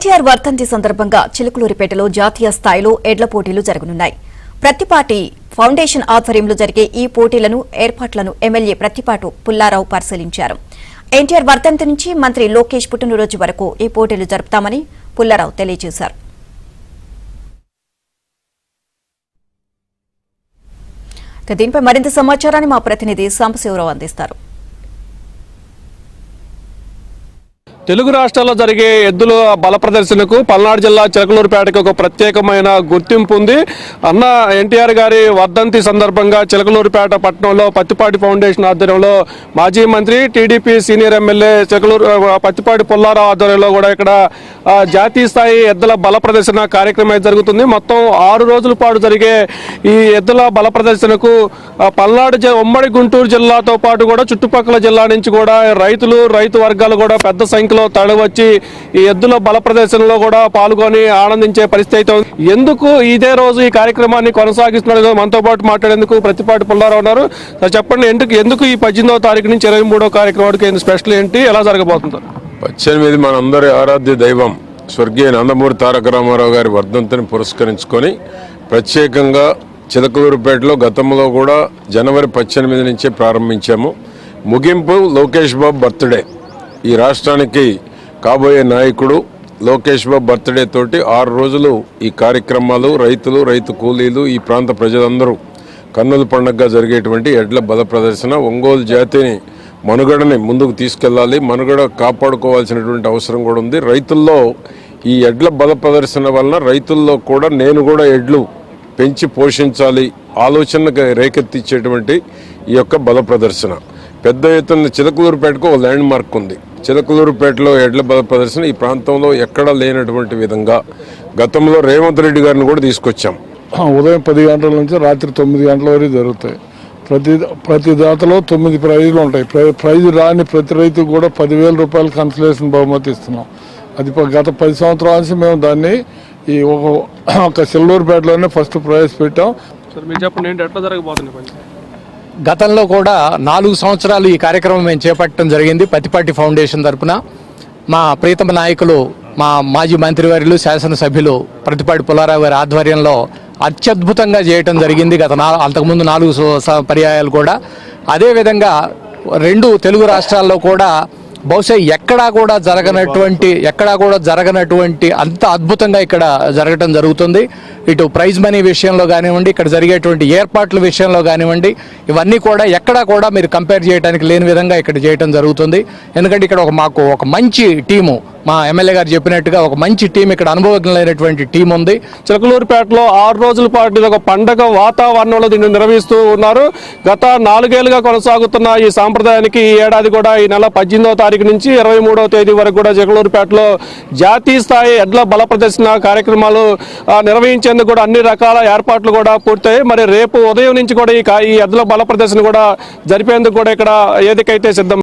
ఎన్టీఆర్ వర్ధంతి సందర్భంగా చిలుకలూరిపేటలో జాతీయ స్థాయిలో ఎడ్ల పోటీలు జరగనున్నాయి. ప్రత్తిపాటి ఫౌండేషన్ ఆధ్వర్యంలో జరిగే ఈ పోటీలను ఏర్పాట్లను ఎమ్మెల్యే ప్రత్తిపాటి పుల్లారావు పరిశీలించారు. ఎన్టీఆర్ వర్ధంతి నుంచి మంత్రి లోకేష్ పుట్టినరోజు వరకు ఈ పోటీలు జరుపుతామని పుల్లారావు తెలియజేశారు. దీనిపై మరింత సమాచారాన్ని మా ప్రతినిధి సాంబశివరావు అందిస్తారు. తెలుగు రాష్ట్రాల్లో జరిగే ఎద్దుల బల ప్రదర్శనకు పల్నాడు జిల్లా చిలకలూరుపేటకు ఒక ప్రత్యేకమైన గుర్తింపు ఉంది. అన్న ఎన్టీఆర్ గారి వర్ధంతి సందర్భంగా చిలకలూరుపేట పట్టణంలో పత్తిపాటి ఫౌండేషన్ ఆధ్వర్యంలో మాజీ మంత్రి టీడీపీ సీనియర్ ఎమ్మెల్యే పత్తిపాటి పుల్లారావు ఆధ్వర్యంలో కూడా ఇక్కడ జాతీయ స్థాయి ఎద్దుల బల ప్రదర్శన కార్యక్రమం జరుగుతుంది. మొత్తం 6 రోజుల పాటు జరిగే ఈ ఎద్దుల బల ప్రదర్శనకు పల్నాడు ఉమ్మడి గుంటూరు జిల్లాతో పాటు కూడా చుట్టుపక్కల జిల్లా నుంచి కూడా రైతు వర్గాలు కూడా పెద్ద సంఖ్యలో తరలివచ్చి ఈ ఎద్దుల బల ప్రదర్శనలో కూడా పాల్గొని ఆనందించే పరిస్థితి ఉంది. ఎందుకు ఇదే రోజు ఈ కార్యక్రమాన్ని కొనసాగిస్తున్నారు మనతో పాటు మాట్లాడేందుకు ప్రత్తిపాటి పుల్లారావు ఉన్నారు. చెప్పండి, ఎందుకు ఈ 18వ తారీఖు నుంచి 23వ కార్యక్రమానికి స్పెషల్ ఏంటి, ఎలా జరగబోతుంది? 18 మనందరి ఆరాధ్య దైవం స్వర్గీయ నందమూరి తారక రామారావు గారి వర్ధంతిని పురస్కరించుకొని ప్రత్యేకంగా చిలకలూరుపేటలో గతంలో కూడా జనవరి 18 నుంచే ప్రారంభించాము. ముగింపు లోకేష్ బాబు బర్త్డే. ఈ రాష్ట్రానికి కాబోయే నాయకుడు లోకేష్ బాబు బర్త్డే తోటి 6 రోజులు ఈ కార్యక్రమాలు రైతు కూలీలు ఈ ప్రాంత ప్రజలందరూ కన్నుల పండుగగా జరిగేటువంటి ఎడ్ల బల ప్రదర్శన ఒంగోలు జాతిని మనుగడని ముందుకు తీసుకెళ్లాలి, మనుగడ కాపాడుకోవాల్సినటువంటి అవసరం కూడా ఉంది. రైతుల్లో ఈ ఎడ్ల బల ప్రదర్శన వలన రైతుల్లో కూడా నేను కూడా ఎడ్లు పెంచి పోషించాలి ఆలోచనకు రేకెత్తించేటువంటి ఈ యొక్క బల ప్రదర్శన పెద్ద ఎత్తున చిలకలూరుపేటకు ఒక ల్యాండ్ మార్క్ ఉంది. చిలకలూరుపేటలో ఎడ్ల బల ప్రదర్శన ఈ ప్రాంతంలో ఎక్కడా లేనటువంటి విధంగా గతంలో రేవంత్ రెడ్డి గారిని కూడా తీసుకొచ్చాం. ఉదయం 10 గంటల నుంచి రాత్రి 9 గంటల వరకు జరుగుతాయి. ప్రతి దాతలో 9 ప్రైజులు ఉంటాయి. ప్రైజు రాని ప్రతి రైతుకు కూడా 10,000 రూపాయలు కన్సలేషన్ బహుమతి ఇస్తున్నాం. అది గత 10 సంవత్సరాల నుంచి మేము దాన్ని ఈ ఒక చిలకలూరుపేటలోనే ఫస్ట్ ప్రైజ్ పెట్టాం. గతంలో కూడా 4 సంవత్సరాలు ఈ కార్యక్రమం మేము చేపట్టడం జరిగింది. పత్తిపాటి ఫౌండేషన్ తరఫున మా ప్రీతమ నాయకులు మా మాజీ మంత్రివర్యులు శాసనసభ్యులు ప్రత్తిపాటి పుల్లారావు గారి ఆధ్వర్యంలో అత్యద్భుతంగా చేయటం జరిగింది. అంతకుముందు 4 పర్యాయాలు కూడా అదేవిధంగా 2 తెలుగు రాష్ట్రాల్లో కూడా బహుశా ఎక్కడా కూడా జరగనటువంటి అంత అద్భుతంగా ఇక్కడ జరగటం జరుగుతుంది. ఇటు ప్రైజ్ మనీ విషయంలో కానివ్వండి, ఇక్కడ జరిగేటువంటి ఏర్పాట్ల విషయంలో కానివ్వండి, ఇవన్నీ కూడా ఎక్కడా కూడా మీరు కంపేర్ చేయడానికి లేని విధంగా ఇక్కడ చేయటం జరుగుతుంది. ఎందుకంటే ఇక్కడ మాకు ఒక మంచి టీము, మా ఎమ్మెల్యే గారు చెప్పినట్టుగా ఒక మంచి టీం, ఇక్కడ అనుభవజ్ఞులైనటువంటి టీం ఉంది. చిలకలూరుపేటలో 6 రోజుల పాటు ఒక పండగ వాతావరణంలో దీన్ని నిర్వహిస్తూ ఉన్నారు. గత 4 ఏళ్లుగా కొనసాగుతున్న ఈ సాంప్రదాయానికి ఈ ఏడాది కూడా ఈ నెల 18వ తారీఖు నుంచి 23వ తేదీ వరకు కూడా చిలకలూరుపేటలో జాతీయ స్థాయి ఎడ్ల బల ప్రదర్శన కార్యక్రమాలు నిర్వహించేందుకు కూడా అన్ని రకాల ఏర్పాట్లు కూడా పూర్తయ్యాయి. మరి రేపు ఉదయం నుంచి కూడా ఈ ఎడ్ల బల ప్రదర్శన కూడా జరిపేందుకు కూడా ఇక్కడ ఏదికైతే సిద్ధం